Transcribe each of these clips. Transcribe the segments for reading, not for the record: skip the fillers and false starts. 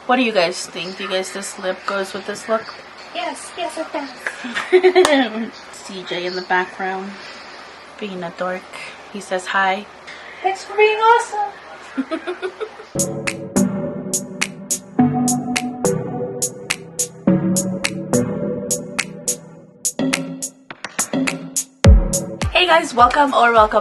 What do you guys think? Do you guys this lip goes with this look? Yes, yes it does. CJ in the background being a dork. He says hi. Thanks for being awesome. Hey guys, welcome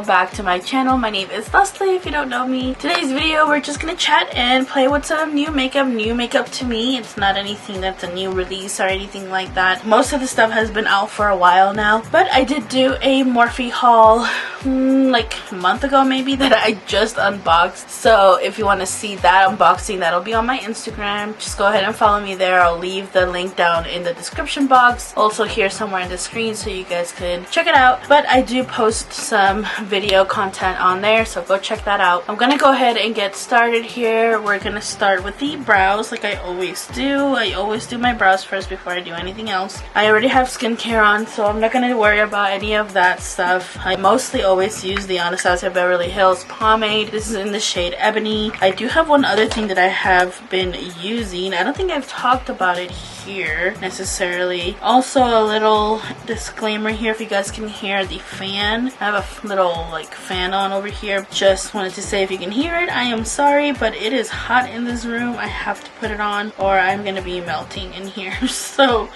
back to my channel. My name is Leslie if you don't know me. Today's video we're just gonna chat and play with some new makeup to me. It's not anything that's a new release or anything like that. Most of the stuff has been out for a while now, but I did do a Morphe haul like a month ago maybe that I just unboxed. So if you want to see that unboxing, that'll be on my Instagram. Just go ahead and follow me there. I'll leave the link down in the description box, also here somewhere in the screen, so you guys can check it out. But I do post some video content on there, so go check that out. I'm gonna go ahead and get started here. We're gonna start with the brows like I always do. I always do my brows first before I do anything else. I already have skincare on, so I'm not gonna worry about any of that stuff. I mostly always use the Anastasia Beverly Hills pomade. This is in the shade Ebony. I do have one other thing that I have been using. I don't think I've talked about it here necessarily. Also, a little disclaimer here, if you guys can hear the fan. I have a little like fan on over here. Just wanted to say, if you can hear it, I am sorry, but it is hot in this room. I have to put it on or I'm gonna be melting in here. So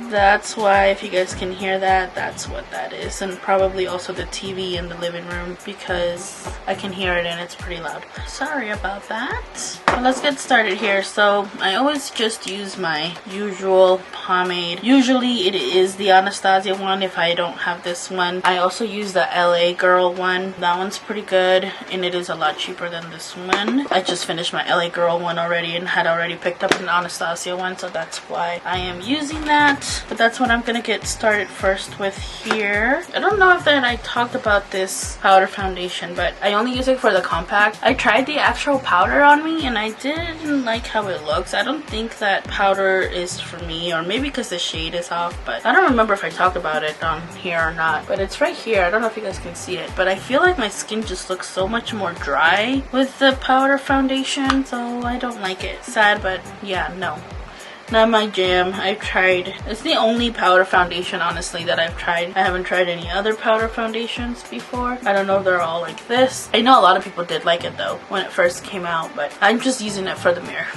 that's why, if you guys can hear that, that's what that is. And probably also the TV in the living room, because I can hear it and it's pretty loud. Sorry about that. But let's get started here. So I always just use my usual pomade. Usually it is the Anastasia one if I don't have this one. I also use the LA Girl one. That one's pretty good and it is a lot cheaper than this one. I just finished my LA Girl one already and had already picked up an Anastasia one, so that's why I am using that. But that's what I'm gonna get started first with here. I don't know if that I talked about this powder foundation, but I only use it for the compact. I tried the actual powder on me and I didn't like how it looks. I don't think that powder is for me, or maybe because the shade is off, but I don't remember if I talked about it on here or not. But it's right here. I don't know if you guys can see it, but I feel like my skin just looks so much more dry with the powder foundation, so I don't like it. Sad, but yeah, no. Not my jam. I've tried. It's the only powder foundation, honestly, that I've tried. I haven't tried any other powder foundations before. I don't know if they're all like this. I know a lot of people did like it though when it first came out, but I'm just using it for the mirror.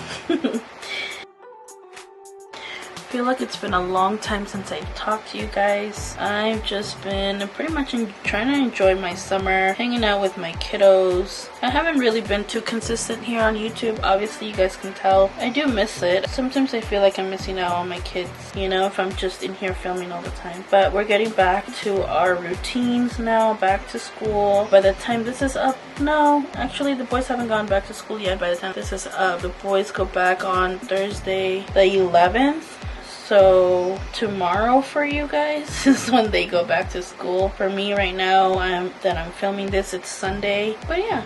I feel like it's been a long time since I talked to you guys. I've just been pretty much trying to enjoy my summer, hanging out with my kiddos. I haven't really been too consistent here on YouTube. Obviously, you guys can tell. I do miss it. Sometimes I feel like I'm missing out on my kids, you know, if I'm just in here filming all the time. But we're getting back to our routines now, back to school. By the time this is up, no, actually the boys haven't gone back to school yet. By the time this is up, the boys go back on Thursday the 11th. So tomorrow for you guys is when they go back to school. For me right now, I'm filming this, it's Sunday. But yeah,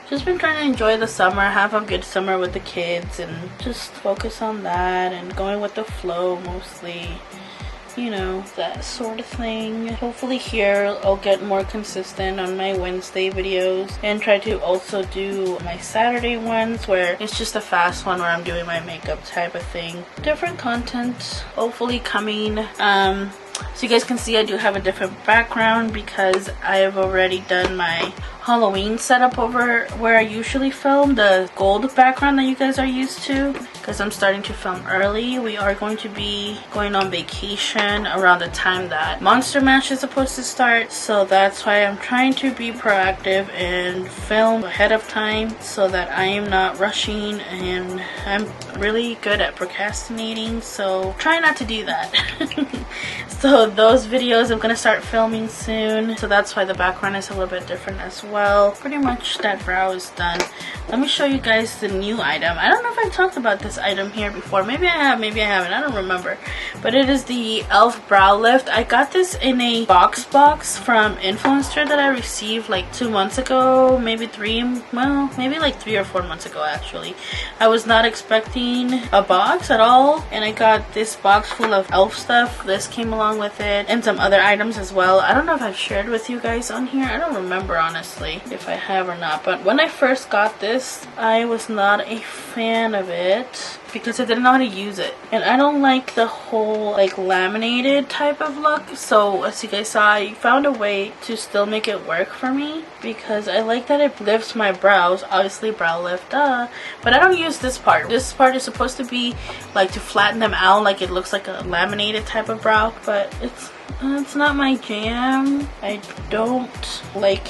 just been trying to enjoy the summer, have a good summer with the kids, and just focus on that and going with the flow mostly. You know, that sort of thing. Hopefully here I'll get more consistent on my Wednesday videos and try to also do my Saturday ones where it's just a fast one where I'm doing my makeup type of thing. Different content hopefully coming. So you guys can see I do have a different background because I've already done my Halloween setup over where I usually film, the gold background that you guys are used to, because I'm starting to film early. We are going to be going on vacation around the time that Monster Mash is supposed to start, so that's why I'm trying to be proactive and film ahead of time so that I am not rushing, and I'm really good at procrastinating, so try not to do that. So those videos I'm gonna start filming soon, so that's why the background is a little bit different as well. Pretty much that brow is done. Let me show you guys the new item. I don't know if I talked about this item here before. Maybe I have, maybe I haven't. I don't remember. But it is the e.l.f. brow lift. I got this in a box from Influencer that I received like 2 months ago, maybe like 3 or 4 months ago actually. I was not expecting a box at all, and I got this box full of e.l.f. stuff. This came along with it and some other items as well. I don't know if I've shared with you guys on here. I don't remember honestly. actually if I have or not. But when I first got this, I was not a fan of it because I didn't know how to use it, and I don't like the whole like laminated type of look. So as you guys saw, I found a way to still make it work for me because I like that it lifts my brows, obviously brow lift, but I don't use this part. This part is supposed to be like to flatten them out, like it looks like a laminated type of brow, but it's not my jam. I don't like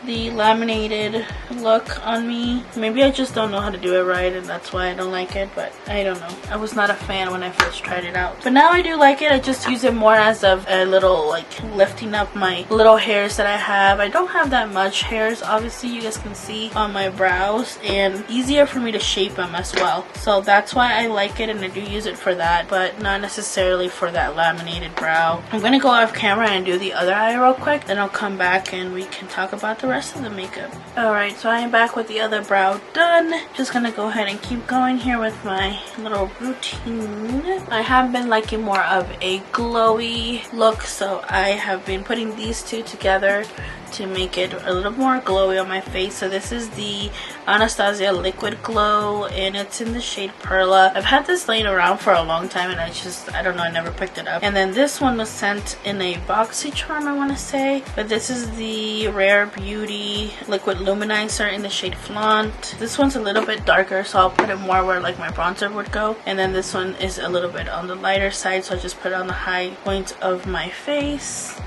the laminated look on me. Maybe I just don't know how to do it right, and that's why I don't like it, but I don't know. I was not a fan when I first tried it out, but now I do like it. I just use it more as a little like lifting up my little hairs that I have. I don't have that much hairs, obviously you guys can see on my brows, and easier for me to shape them as well. So that's why I like it, and I do use it for that, but not necessarily for that laminated brow. I'm gonna go off camera and do the other eye real quick, then I'll come back and we can talk about the rest of the makeup. Alright, so I am back with the other brow done. Just gonna go ahead and keep going here with my little routine. I have been liking more of a glowy look, so I have been putting these two together to make it a little more glowy on my face. So this is the Anastasia Liquid Glow, and it's in the shade Perla. I've had this laying around for a long time, and I don't know, I never picked it up. And then this one was sent in a Boxycharm, I want to say, but this is the Rare Beauty Liquid Luminizer in the shade Flaunt. This one's a little bit darker, so I'll put it more where like my bronzer would go. And then this one is a little bit on the lighter side, so I just put it on the high point of my face.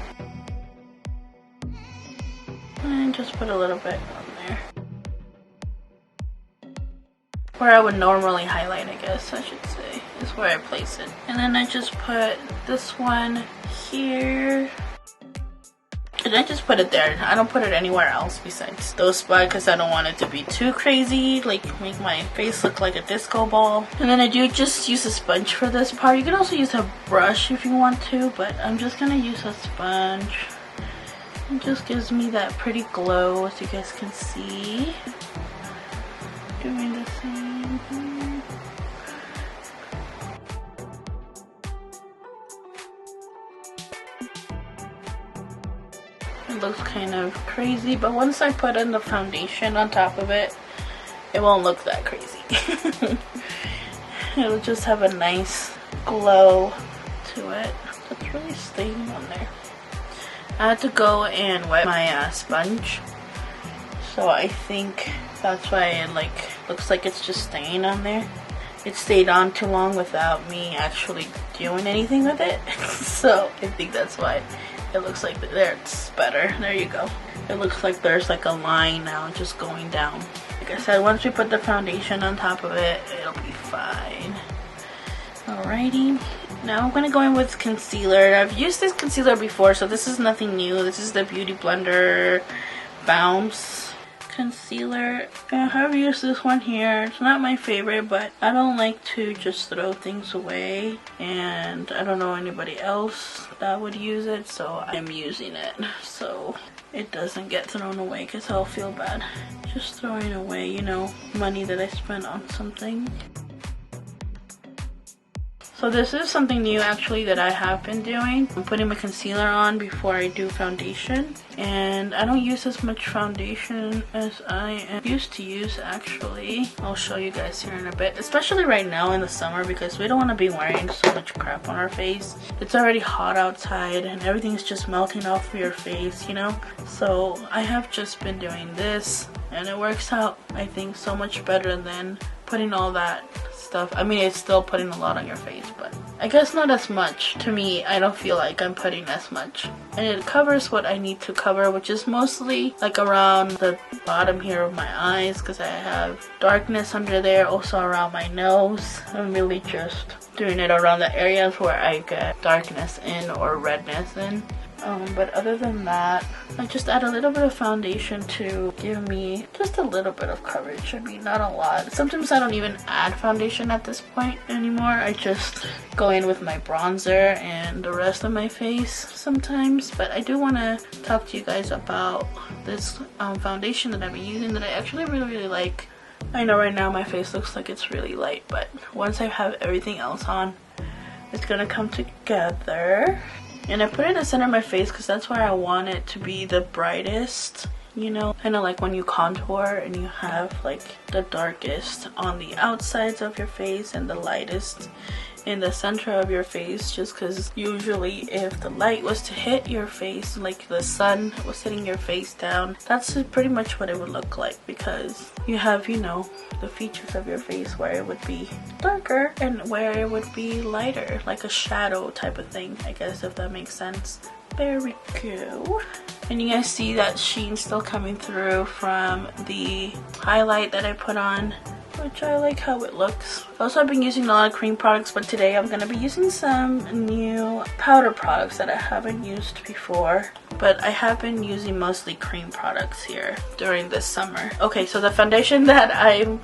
And just put a little bit on there. Where I would normally highlight, I guess I should say, is where I place it. And then I just put this one here. And I just put it there. I don't put it anywhere else besides those spots because I don't want it to be too crazy, like make my face look like a disco ball. And then I do just use a sponge for this part. You can also use a brush if you want to, but I'm just gonna use a sponge. It just gives me that pretty glow, as you guys can see. Doing the same thing. It looks kind of crazy, but once I put in the foundation on top of it, it won't look that crazy. It'll just have a nice glow to it. It's really staying on there. I had to go and wet my sponge, so I think that's why it like looks like it's just staying on there. It stayed on too long without me actually doing anything with it. So I think that's why it looks like there. It's better. There you go. It looks like there's like a line now just going down. Like I said, once we put the foundation on top of it, it'll be fine. Alrighty. Now I'm going to go in with concealer. I've used this concealer before, so this is nothing new. This is the Beauty Blender Bounce concealer. I have used this one here. It's not my favorite, but I don't like to just throw things away, and I don't know anybody else that would use it, so I'm using it so it doesn't get thrown away, because I'll feel bad just throwing away, you know, money that I spent on something. So this is something new actually that I have been doing. I'm putting my concealer on before I do foundation, and I don't use as much foundation as I am used to use actually. I'll show you guys here in a bit, especially right now in the summer, because we don't want to be wearing so much crap on our face. It's already hot outside and everything's just melting off of your face, you know? So I have just been doing this, and it works out, I think, so much better than putting all that stuff. I mean, it's still putting a lot on your face, but I guess not as much. To me, I don't feel like I'm putting as much, and it covers what I need to cover, which is mostly like around the bottom here of my eyes, because I have darkness under there, also around my nose. I'm really just doing it around the areas where I get darkness in or redness in. But other than that, I just add a little bit of foundation to give me just a little bit of coverage. I mean, not a lot. Sometimes I don't even add foundation at this point anymore. I just go in with my bronzer and the rest of my face sometimes. But I do want to talk to you guys about this foundation that I've been using that I actually really like. I know right now my face looks like it's really light, but once I have everything else on, it's gonna come together. And I put it in the center of my face because that's where I want it to be the brightest, you know, kind of like when you contour and you have like the darkest on the outsides of your face and the lightest in the center of your face, just because usually if the light was to hit your face, like the sun was hitting your face down, that's pretty much what it would look like, because you have, you know, the features of your face where it would be darker and where it would be lighter, like a shadow type of thing, I guess, if that makes sense. There we go. And you guys see that sheen still coming through from the highlight that I put on, which I like how it looks. Also, I've been using a lot of cream products, but today I'm going to be using some new powder products that I haven't used before. But I have been using mostly cream products here during this summer. Okay, so the foundation that I'm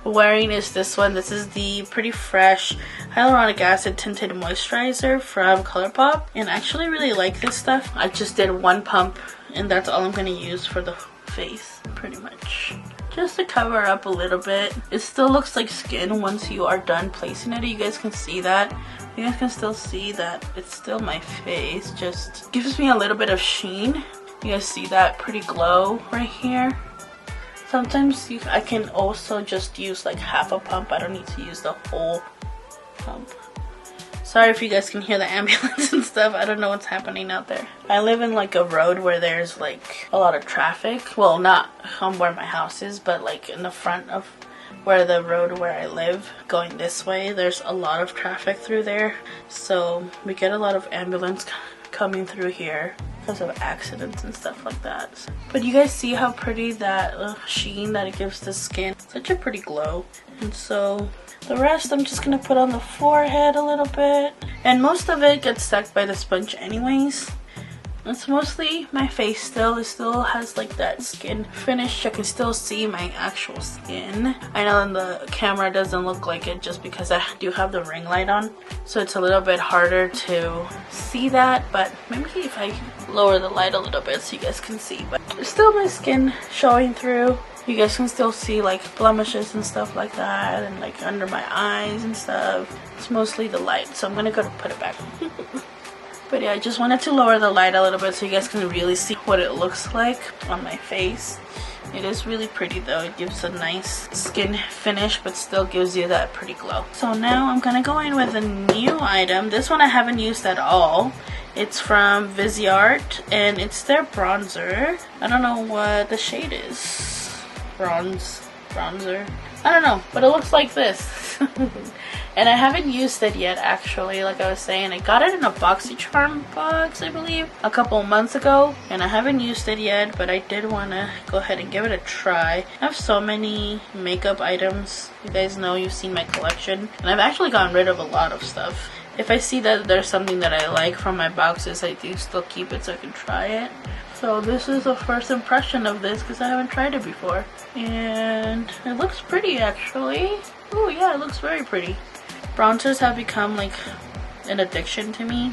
wearing is this one. This is the Pretty Fresh Hyaluronic Acid Tinted Moisturizer from ColourPop. And I actually really like this stuff. I just did one pump and that's all I'm going to use for the face, pretty much. Just to cover up a little bit. It still looks like skin once you are done placing it. You guys can see that. You guys can still see that it's still my face. Just gives me a little bit of sheen. You guys see that pretty glow right here. Sometimes I can also just use like half a pump. I don't need to use the whole pump. Sorry if you guys can hear the ambulance and stuff. I don't know what's happening out there. I live in like a road where there's like a lot of traffic. Well, not on where my house is, but like in the front of where the road where I live, going this way, there's a lot of traffic through there. So we get a lot of ambulance coming through here because of accidents and stuff like that. But you guys see how pretty that sheen that it gives the skin. Such a pretty glow. And so the rest I'm just gonna put on the forehead a little bit. And most of it gets stuck by the sponge anyways. It's mostly my face still. It still has like that skin finish. I can still see my actual skin. I know in the camera doesn't look like it just because I do have the ring light on. So it's a little bit harder to see that. But maybe if I lower the light a little bit so you guys can see. But it's still my skin showing through. You guys can still see like blemishes and stuff like that, and like under my eyes and stuff. It's mostly the light, so I'm gonna go to put it back. But yeah, I just wanted to lower the light a little bit so you guys can really see what it looks like on my face. It is really pretty though. It gives a nice skin finish but still gives you that pretty glow. So now I'm gonna go in with a new item. This one I haven't used at all. It's from Viseart and it's their bronzer. I don't know what the shade is. Bronzer. I don't know, but it looks like this. And I haven't used it yet actually. Like I was saying, I got it in a Boxycharm box, I believe, a couple months ago, and I haven't used it yet, but I did want to go ahead and give it a try. I have so many makeup items. You guys know, you've seen my collection, and I've actually gotten rid of a lot of stuff. If I see that there's something that I like from my boxes, I do still keep it so I can try it. So this is the first impression of this because I haven't tried it before. And it looks pretty actually. Oh yeah, it looks very pretty. Bronzers have become like an addiction to me.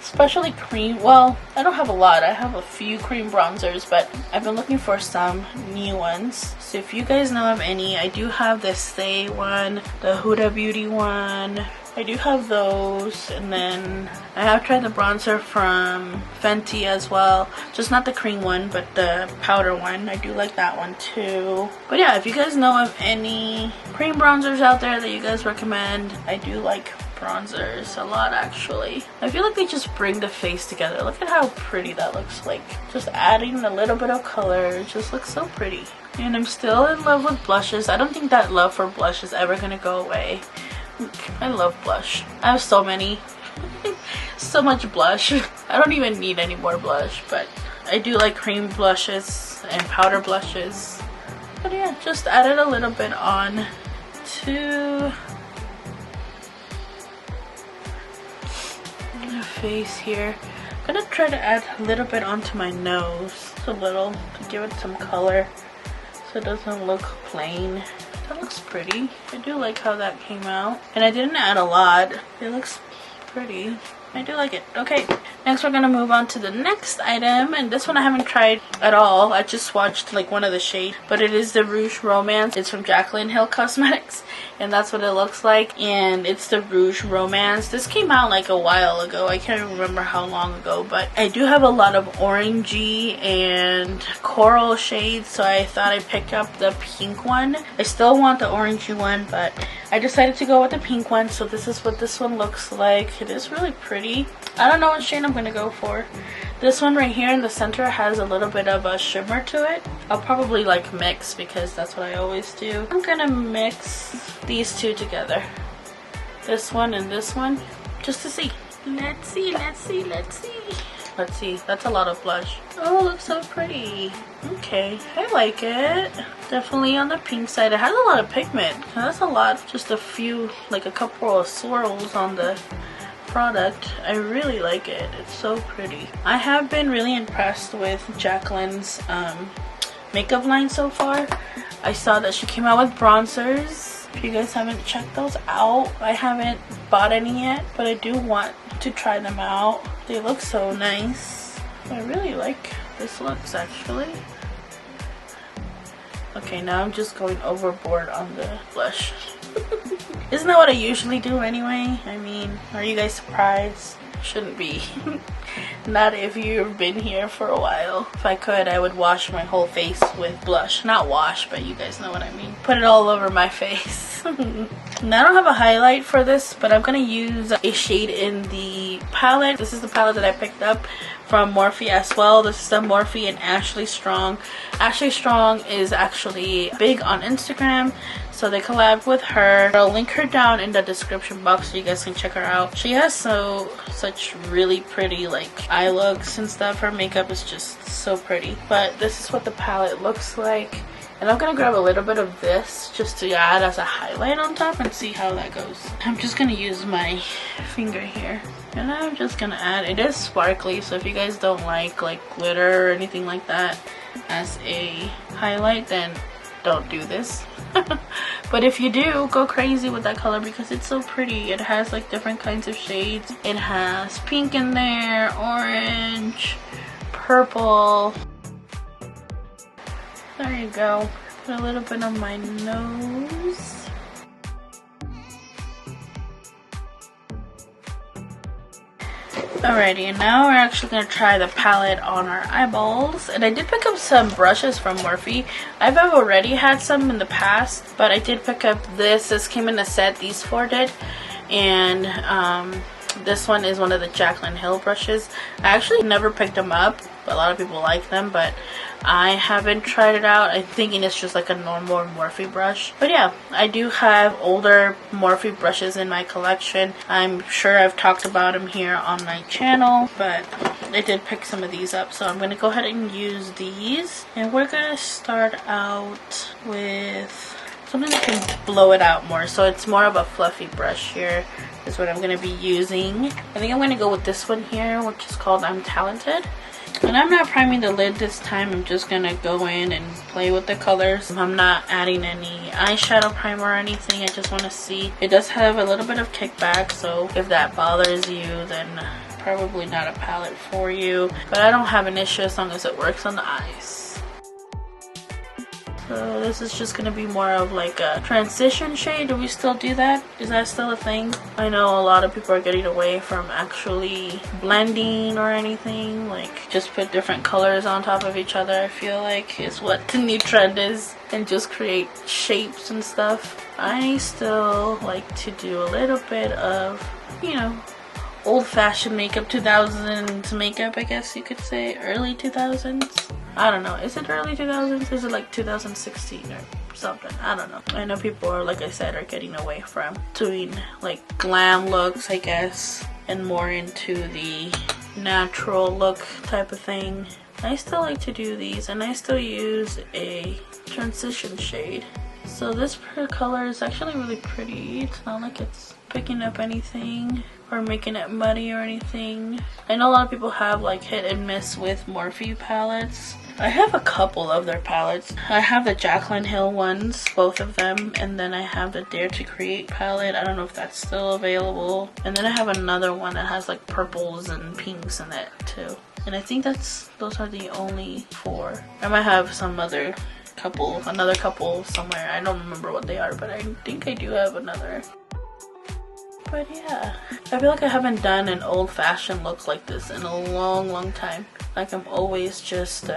Especially cream. Well, I don't have a lot. I have a few cream bronzers, but I've been looking for some new ones. So if you guys know of any, I do have the Stay one, the Huda Beauty one. I do have those, and then I have tried the bronzer from Fenty as well. Just not the cream one, but the powder one. I do like that one too. But yeah, if you guys know of any cream bronzers out there that you guys recommend, I do like bronzers a lot actually. I feel like they just bring the face together. Look at how pretty that looks like. Just adding a little bit of color, it just looks so pretty. And I'm still in love with blushes. I don't think that love for blush is ever gonna go away. I love blush. I have so many. So much blush. I don't even need any more blush, but I do like cream blushes and powder blushes. But yeah, just added a little bit on to my face here. I'm gonna try to add a little bit onto my nose. Just a little to give it some color so it doesn't look plain. That looks pretty. I do like how that came out. And I didn't add a lot. It looks pretty. I do like it. Okay, Next we're gonna move on to the next item, and this one I haven't tried at all. I just swatched like one of the shades, but it is the Rouge Romance. It's from Jaclyn Hill Cosmetics, and that's what it looks like. And it's the Rouge Romance. This came out like a while ago. I can't remember how long ago, but I do have a lot of orangey and coral shades, so I thought I'd pick up the pink one. I still want the orangey one, but I decided to go with the pink one. So this is what this one looks like. It is really pretty. I don't know what shade I'm gonna go for. This one right here in the center has a little bit of a shimmer to it. I'll probably like mix because that's what I always do. I'm gonna mix these two together, this one and this one, just to see. Let's see. That's a lot of blush. Oh, it looks so pretty. Okay, I like it. Definitely on the pink side. It has a lot of pigment. That's a lot. Just a few, like a couple of swirls on the product. I really like it. It's so pretty. I have been really impressed with Jaclyn's makeup line so far. I saw that she came out with bronzers. If you guys haven't checked those out, I haven't bought any yet, but I do want to try them out. They look so nice. I really like this looks actually. Okay, now I'm just going overboard on the blush. Isn't that what I usually do anyway? I mean, are you guys surprised? Shouldn't be. Not if you've been here for a while. If I could, I would wash my whole face with blush. Not wash, but you guys know what I mean. Put it all over my face. Now I don't have a highlight for this, but I'm gonna use a shade in the palette. This is the palette that I picked up from Morphe as well. This is the Morphe and Ashley Strong. Ashley Strong is actually big on Instagram, so they collabed with her. I'll link her down in the description box so you guys can check her out. She has such really pretty like eye looks and stuff. Her makeup is just so pretty. But this is what the palette looks like. And I'm gonna grab a little bit of this just to add as a highlight on top and see how that goes. I'm just gonna use my finger here. And I'm just gonna add, it is sparkly, so if you guys don't like glitter or anything like that as a highlight, then don't do this. But if you do, go crazy with that color because it's so pretty. It has like different kinds of shades. It has pink in there, orange, purple. There you go. Put a little bit on my nose. Alrighty, and now we're actually going to try the palette on our eyeballs. And I did pick up some brushes from Morphe. I've already had some in the past, but I did pick up this. This came in a set, these four did. And this one is one of the Jaclyn Hill brushes. I actually never picked them up. A lot of people like them, but I haven't tried it out. I'm thinking it's just like a normal Morphe brush. But yeah, I do have older Morphe brushes in my collection. I'm sure I've talked about them here on my channel, but I did pick some of these up, so I'm going to go ahead and use these. And we're going to start out with something that can blow it out more. So it's more of a fluffy brush here is what I'm going to be using. I think I'm going to go with this one here, which is called I'm Talented. And I'm not priming the lid this time. I'm just going to go in and play with the colors. I'm not adding any eyeshadow primer or anything. I just want to see. It does have a little bit of kickback, so if that bothers you, then probably not a palette for you. But I don't have an issue as long as it works on the eyes. So this is just going to be more of like a transition shade. Do we still do that? Is that still a thing? I know a lot of people are getting away from actually blending or anything. Like just put different colors on top of each other, I feel like is what the new trend is. And just create shapes and stuff. I still like to do a little bit of, you know, old-fashioned makeup, 2000s makeup, I guess you could say. Early 2000s. I don't know. Is it early 2000s? Is it like 2016 or something? I don't know. I know people are, like I said, are getting away from doing like glam looks, I guess, and more into the natural look type of thing. I still like to do these, and I still use a transition shade. So this color is actually really pretty. It's not like it's picking up anything or making it muddy or anything. I know a lot of people have like hit and miss with Morphe palettes. I have a couple of their palettes. I have the Jaclyn Hill ones, both of them, and then I have the Dare to Create palette. I don't know if that's still available. And then I have another one that has like purples and pinks in it too. And I think those are the only 4. I might have some another couple somewhere. I don't remember what they are, but I think I do have another. But yeah, I feel like I haven't done an old-fashioned look like this in a long time. Like I'm always just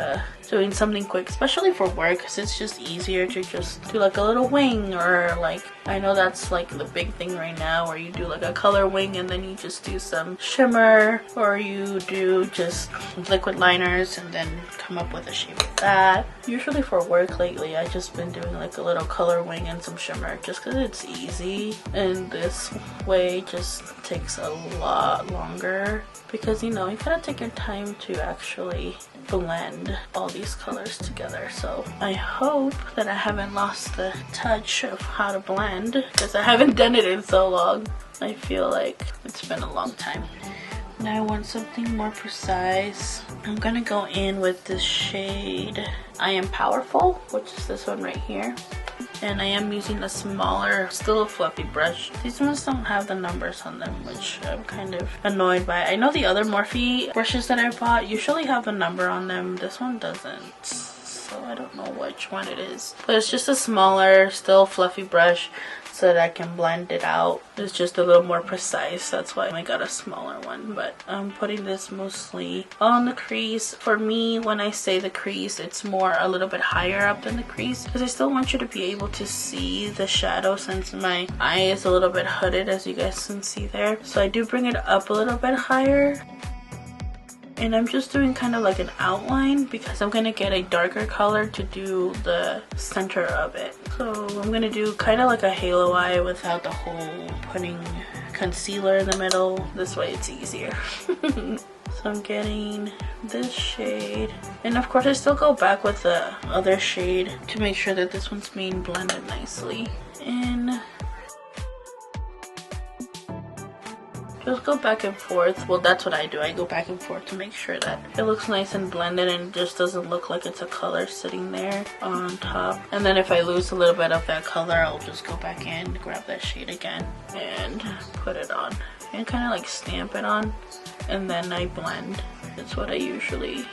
doing something quick, especially for work, because it's just easier to just do like a little wing, or like, I know that's like the big thing right now, where you do like a color wing and then you just do some shimmer, or you do just liquid liners and then come up with a shape of that. Usually for work lately, I've just been doing like a little color wing and some shimmer just because it's easy, and this way just takes a lot longer. Because, you know, you gotta take your time to actually blend all these colors together. So I hope that I haven't lost the touch of how to blend, because I haven't done it in so long. I feel like it's been a long time. Now I want something more precise. I'm gonna go in with this shade I Am Powerful, which is this one right here. And I am using a smaller, still a fluffy brush. These ones don't have the numbers on them, which I'm kind of annoyed by. I know the other Morphe brushes that I bought usually have a number on them. This one doesn't, so I don't know which one it is. But it's just a smaller, still fluffy brush, so that I can blend it out. It's just a little more precise. That's why I got a smaller one. But I'm putting this mostly on the crease. For me, when I say the crease, it's more a little bit higher up than the crease, because I still want you to be able to see the shadow, since my eye is a little bit hooded, as you guys can see there. So I do bring it up a little bit higher. And I'm just doing kind of like an outline, because I'm going to get a darker color to do the center of it. So I'm going to do kind of like a halo eye without the whole putting concealer in the middle. This way it's easier. So I'm getting this shade. And of course I still go back with the other shade to make sure that this one's being blended nicely. And just go back and forth. Well, that's what I do. I go back and forth to make sure that it looks nice and blended and it just doesn't look like it's a color sitting there on top. And then if I lose a little bit of that color, I'll just go back in, grab that shade again, and put it on. And kind of like stamp it on, and then I blend. That's what I usually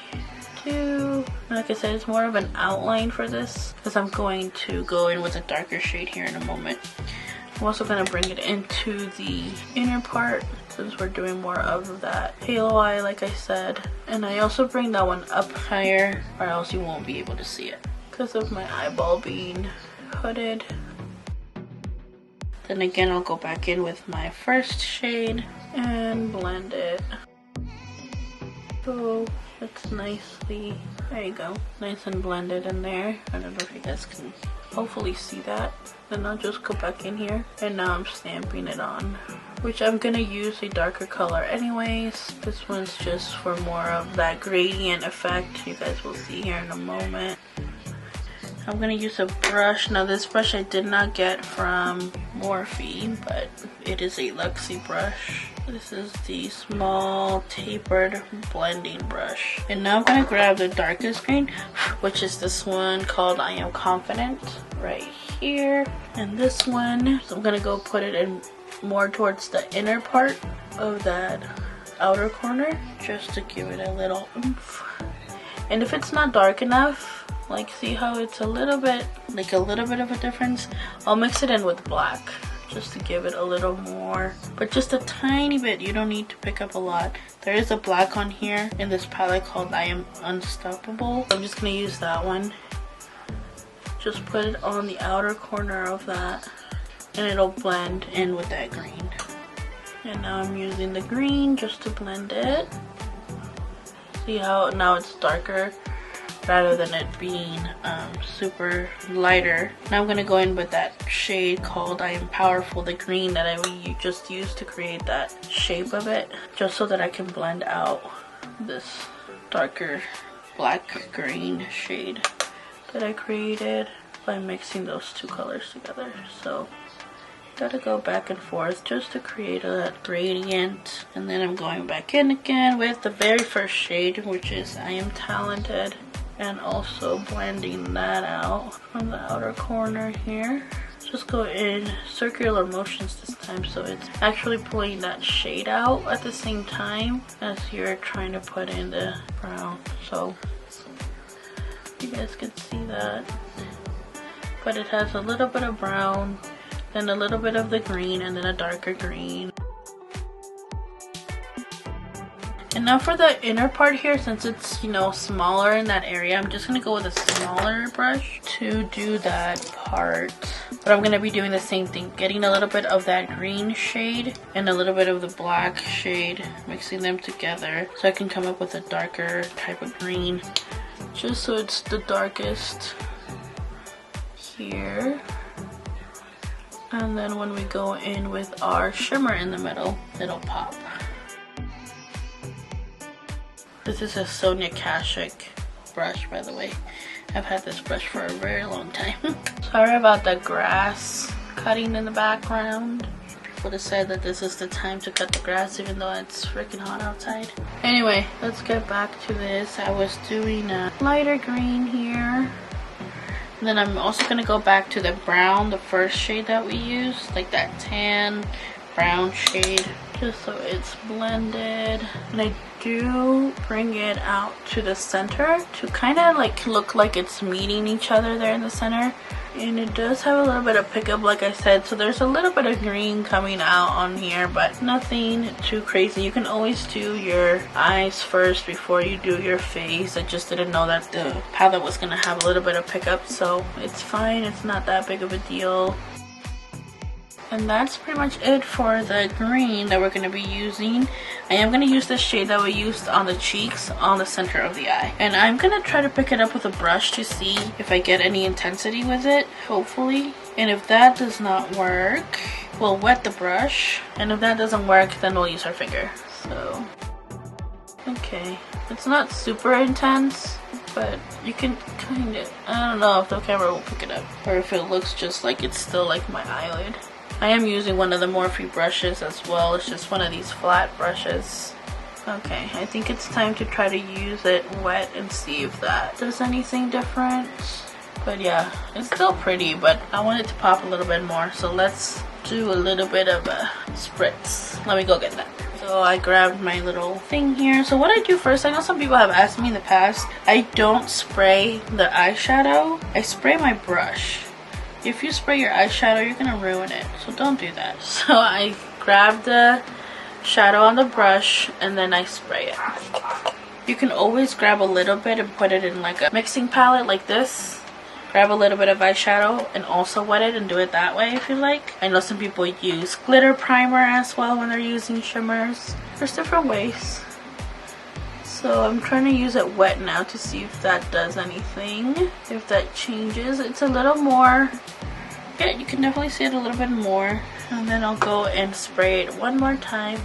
do. Like I said, it's more of an outline for this, because I'm going to go in with a darker shade here in a moment. I'm also going to bring it into the inner part, since we're doing more of that halo eye, like I said. And I also bring that one up higher, or else you won't be able to see it because of my eyeball being hooded. Then again, I'll go back in with my first shade and blend it. So it's nicely, there you go, nice and blended in there. I don't know if you guys can hopefully see that. Then I'll just go back in here, and now I'm stamping it on, which I'm gonna use a darker color anyways. This one's just for more of that gradient effect, you guys will see here in a moment. I'm gonna use a brush. Now this brush I did not get from Morphe, but it is a Luxie brush. This is the small tapered blending brush. And now I'm gonna grab the darkest green, which is this one called I Am Confident, right here. And this one, so I'm gonna go put it in more towards the inner part of that outer corner, just to give it a little oomph. And if it's not dark enough, like see how it's a little bit of a difference, I'll mix it in with black just to give it a little more, but just a tiny bit. You don't need to pick up a lot. There is a black on here in this palette called I Am Unstoppable. I'm just gonna use that one. Just put it on the outer corner of that, and it'll blend in with that green. And now I'm using the green just to blend it. See how now it's darker rather than it being super lighter. Now I'm gonna go in with that shade called I Am Powerful, the green that I just used to create that shape of it, just so that I can blend out this darker black green shade that I created by mixing those two colors together. So gotta go back and forth just to create a gradient. And then I'm going back in again with the very first shade, which is I Am Talented. and also blending that out from the outer corner here. Just go in circular motions this time, so it's actually pulling that shade out at the same time as you're trying to put in the brown. So you guys can see that. But it has a little bit of brown, then a little bit of the green, and then a darker green. And now for the inner part here, since it's, you know, smaller in that area, I'm just going to go with a smaller brush to do that part. But I'm going to be doing the same thing, getting a little bit of that green shade and a little bit of the black shade, mixing them together so I can come up with a darker type of green, just so it's the darkest here. And then when we go in with our shimmer in the middle, it'll pop. This is a Sonia Kashuk brush, by the way. I've had this brush for a very long time. Sorry about the grass cutting in the background. People have said that this is the time to cut the grass even though it's freaking hot outside. Anyway, let's get back to this. I was doing a lighter green here. And then I'm also going to go back to the brown, the first shade that we used. Like that tan brown shade. Just so it's blended. And I do bring it out to the center to kind of like look like it's meeting each other there in the center. And it does have a little bit of pickup, like I said, so there's a little bit of green coming out on here, but nothing too crazy. You can always do your eyes first before you do your face. I just didn't know that the palette was going to have a little bit of pickup, so it's fine. It's not that big of a deal. And that's pretty much it for the green that we're going to be using. I am going to use the shade that we used on the cheeks on the center of the eye. And I'm going to try to pick it up with a brush to see if I get any intensity with it, hopefully. And if that does not work, we'll wet the brush. And if that doesn't work, then we'll use our finger. So, okay. It's not super intense, but you can kind of, I don't know if the camera will pick it up. Or if it looks just like it's still like my eyelid. I am using one of the Morphe brushes as well. It's just one of these flat brushes. Okay, I think it's time to try to use it wet and see if that does anything different. But yeah, it's still pretty, but I want it to pop a little bit more. So let's do a little bit of a spritz. Let me go get that. So I grabbed my little thing here. So what I do first, I know some people have asked me in the past, I don't spray the eyeshadow. I spray my brush. If you spray your eyeshadow, you're gonna ruin it, so don't do that. So I grab the shadow on the brush and then I spray it. You can always grab a little bit and put it in like a mixing palette like this. Grab a little bit of eyeshadow and also wet it and do it that way if you like. I know some people use glitter primer as well when they're using shimmers. There's different ways. So I'm trying to use it wet now to see if that does anything. If that changes, it's a little more. Yeah, you can definitely see it a little bit more. And then I'll go and spray it one more time.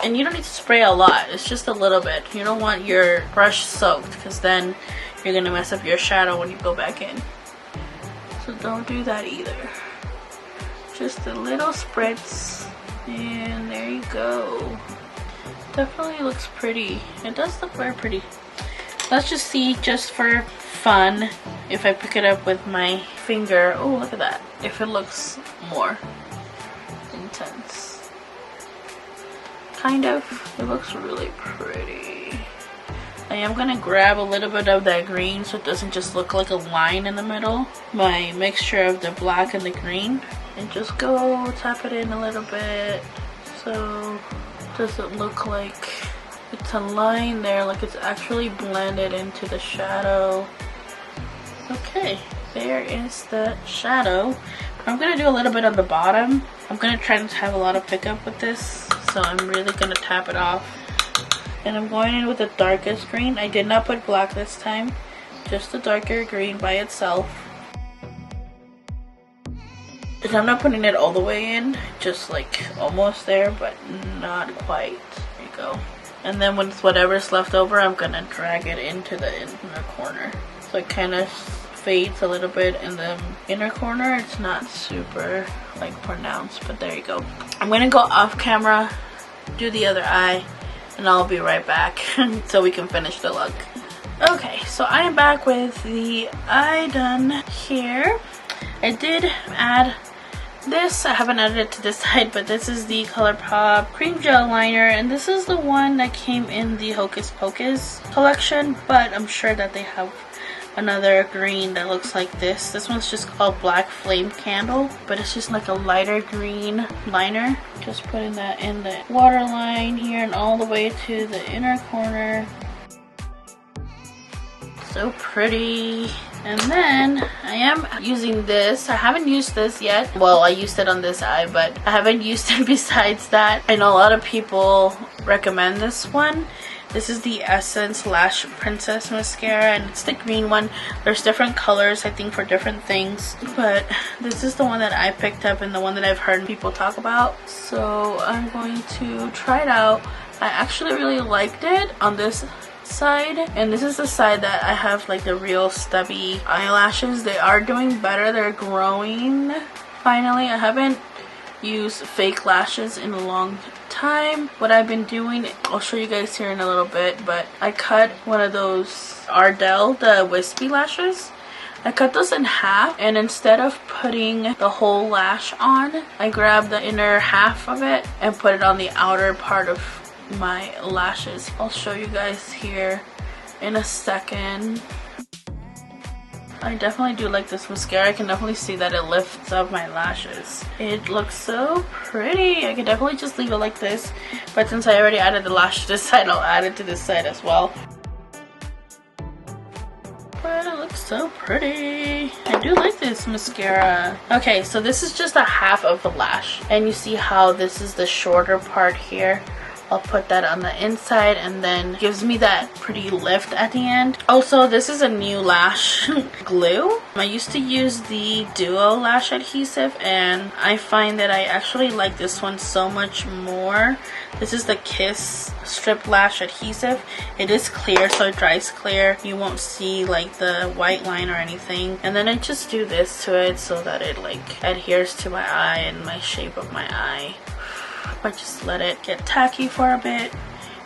And you don't need to spray a lot. It's just a little bit. You don't want your brush soaked because then you're going to mess up your shadow when you go back in. So don't do that either. Just a little spritz. And there you go. Definitely looks pretty. It does look very pretty. Let's just see, just for fun, if I pick it up with my finger. Oh, look at that. If it looks more intense. Kind of. It looks really pretty. I am going to grab a little bit of that green so it doesn't just look like a line in the middle. My mixture of the black and the green. And just go tap it in a little bit. So does it look like it's a line there, like it's actually blended into the shadow. Okay, there is the shadow. I'm gonna do a little bit on the bottom. I'm gonna try to have a lot of pickup with this, so I'm really gonna tap it off. And I'm going in with the darkest green. I did not put black this time, just the darker green by itself. And I'm not putting it all the way in, just like almost there, but not quite. There you go. And then with whatever's left over, I'm gonna drag it into the inner corner. So it kind of fades a little bit in the inner corner. It's not super like pronounced, but there you go. I'm gonna go off camera, do the other eye, and I'll be right back so we can finish the look. Okay, so I am back with the eye done here. I did add this. I haven't added it to this side, but this is the ColourPop cream gel liner, and this is the one that came in the Hocus Pocus collection, but I'm sure that they have another green that looks like this. This one's just called Black Flame Candle, but it's just like a lighter green liner. Just putting that in the waterline here and all the way to the inner corner. So pretty. And then I am using this. I haven't used this yet. Well, I used it on this eye, but I haven't used it besides that. I know a lot of people recommend this one. This is the Essence Lash Princess Mascara, and it's the green one. There's different colors, I think, for different things, but this is the one that I picked up and the one that I've heard people talk about. So I'm going to try it out. I actually really liked it on this side, and this is the side that I have like the real stubby eyelashes. They are doing better. They're growing finally. I haven't used fake lashes in a long time. What I've been doing, I'll show you guys here in a little bit, but I cut one of those Ardell, the wispy lashes. I cut those in half, and instead of putting the whole lash on, I grabbed the inner half of it and put it on the outer part of my lashes. I'll show you guys here in a second. I definitely do like this mascara. I can definitely see that it lifts up my lashes. It looks so pretty. I could definitely just leave it like this, but since I already added the lash to this side, I'll add it to this side as well. But it looks so pretty. I do like this mascara. Okay, so this is just a half of the lash, and you see how this is the shorter part here. I'll put that on the inside, and then gives me that pretty lift at the end. Also, this is a new lash glue. I used to use the Duo lash adhesive, and I find that I actually like this one so much more. This is the Kiss strip lash adhesive. It is clear, so it dries clear. You won't see like the white line or anything. And then I just do this to it so that it like adheres to my eye and my shape of my eye. I just let it get tacky for a bit.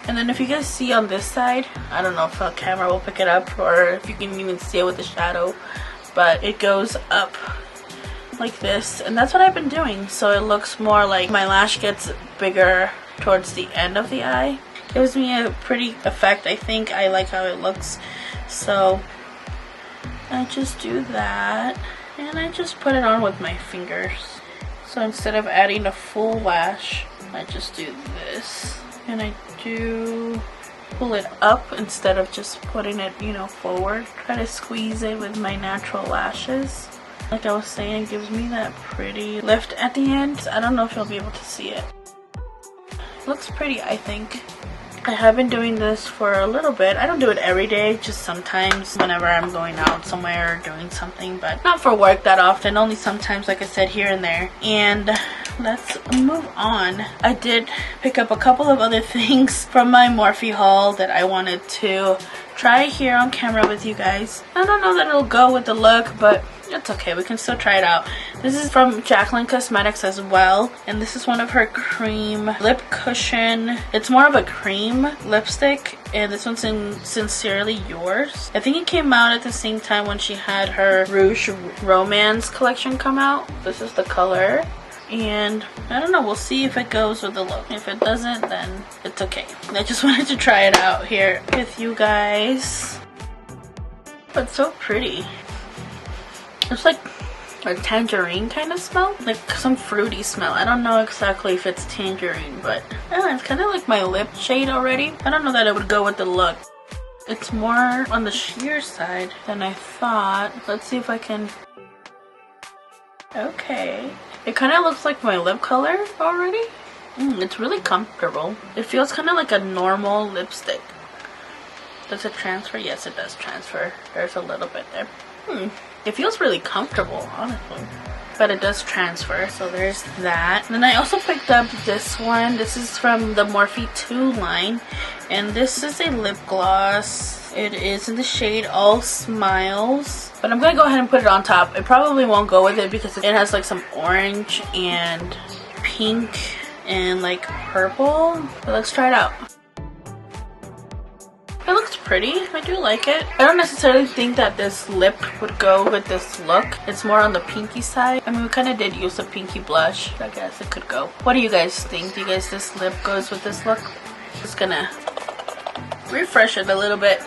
And then if you guys see on this side, I don't know if the camera will pick it up or if you can even see it with the shadow, but it goes up like this, and that's what I've been doing, so it looks more like my lash gets bigger towards the end of the eye. Gives me a pretty effect. I think I like how it looks, so I just do that, and I just put it on with my fingers. So instead of adding a full lash, I just do this, and I do pull it up instead of just putting it, you know, forward. Try to squeeze it with my natural lashes. Like I was saying, it gives me that pretty lift at the end. I don't know if you'll be able to see it. Looks pretty, I think. I have been doing this for a little bit. I don't do it every day, just sometimes whenever I'm going out somewhere or doing something, but not for work that often, only sometimes, like I said, here and there. And let's move on. I did pick up a couple of other things from my Morphe haul that I wanted to try here on camera with you guys. I don't know that it'll go with the look, but it's okay, we can still try it out. This is from Jaclyn Cosmetics as well, and this is one of her cream lip cushion. It's more of a cream lipstick, and this one's in Sincerely Yours. I think it came out at the same time when she had her Rouge Romance collection come out. This is the color, and I don't know, we'll see if it goes with the look. If it doesn't, then it's okay. I just wanted to try it out here with you guys. But so pretty. It's like a tangerine kind of smell, like some fruity smell. I don't know exactly if it's tangerine, but it's kind of like my lip shade already. I don't know that it would go with the look. It's more on the sheer side than I thought. Let's see if I can. Okay, it kind of looks like my lip color already. It's really comfortable. It feels kind of like a normal lipstick. Does it transfer? Yes, it does transfer. There's a little bit there. It feels really comfortable, honestly. But it does transfer, so there's that. And then I also picked up this one. This is from the Morphe 2 line. And this is a lip gloss. It is in the shade All Smiles. But I'm going to go ahead and put it on top. It probably won't go with it because it has like some orange and pink and like purple. But let's try it out. It looks pretty. I do like it. I don't necessarily think that this lip would go with this look. It's more on the pinky side. I mean, we kind of did use a pinky blush. I guess it could go. What do you guys think? Do you guys this lip goes with this look? Just gonna refresh it a little bit.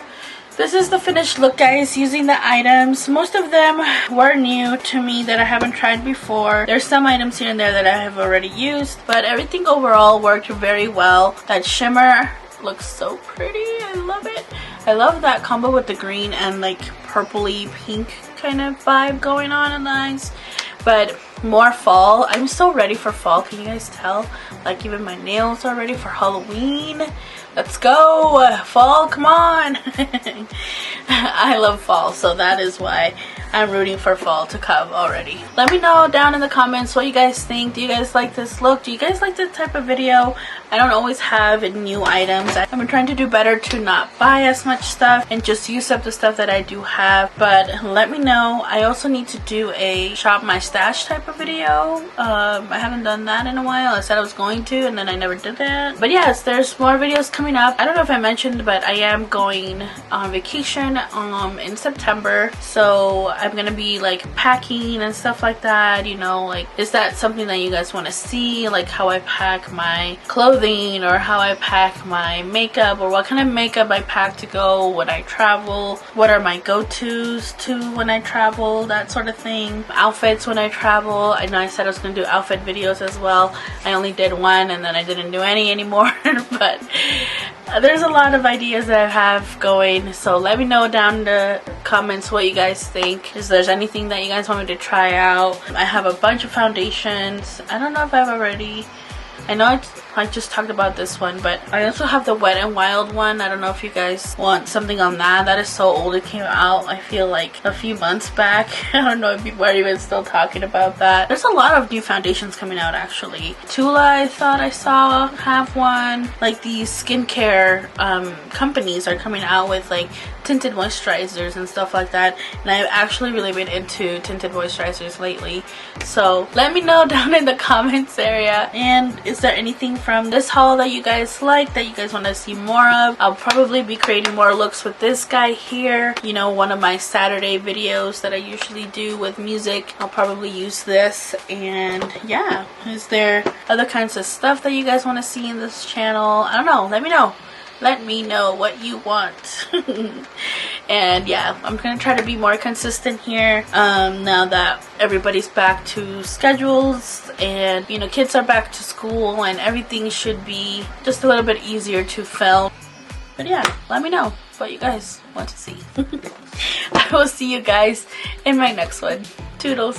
This is the finished look, guys, using the items. Most of them were new to me that I haven't tried before. There's some items here and there that I have already used, but everything overall worked very well. That shimmer looks so pretty. I love it. I love that combo with the green and like purpley pink kind of vibe going on in the eyes. But more fall. I'm so ready for fall. Can you guys tell? Like, even my nails are ready for Halloween. Let's go! Fall, come on! I love fall, so that is why I'm rooting for fall to come already. Let me know down in the comments what you guys think. Do you guys like this look? Do you guys like this type of video? I don't always have new items. I've been trying to do better to not buy as much stuff and just use up the stuff that I do have. But let me know. I also need to do a shop my stash type of video. I haven't done that in a while. I said I was going to, and then I never did that. But yes, there's more videos coming up. I don't know if I mentioned, but I am going on vacation in September. So I'm gonna be like packing and stuff like that. You know, like, is that something that you guys want to see? Like how I pack my clothes, or how I pack my makeup, or what kind of makeup I pack to go when I travel, what are my go-tos to when I travel, that sort of thing. Outfits when I travel. I know I said I was going to do outfit videos as well. I only did one and then I didn't do any anymore. But there's a lot of ideas that I have going, so let me know down in the comments what you guys think. If there's anything that you guys want me to try out. I have a bunch of foundations. I don't know if I've already, I know I just talked about this one, but I also have the Wet n Wild one. I don't know if you guys want something on that. That is so old. It came out, I feel like, a few months back. I don't know if people are even still talking about that. There's a lot of new foundations coming out, actually. Tula, I thought I saw have one. Like, these skincare companies are coming out with like tinted moisturizers and stuff like that, and I've actually really been into tinted moisturizers lately. So let me know down in the comments area. And is there anything from this haul that you guys like, that you guys want to see more of? I'll probably be creating more looks with this guy here, you know, one of my Saturday videos that I usually do with music. I'll probably use this. And yeah, is there other kinds of stuff that you guys want to see in this channel? I don't know. Let me know. Let me know what you want. And yeah, I'm gonna try to be more consistent here now that everybody's back to schedules, and you know, kids are back to school, and everything should be just a little bit easier to film. But yeah, let me know what you guys want to see. I will see you guys in my next one. Toodles.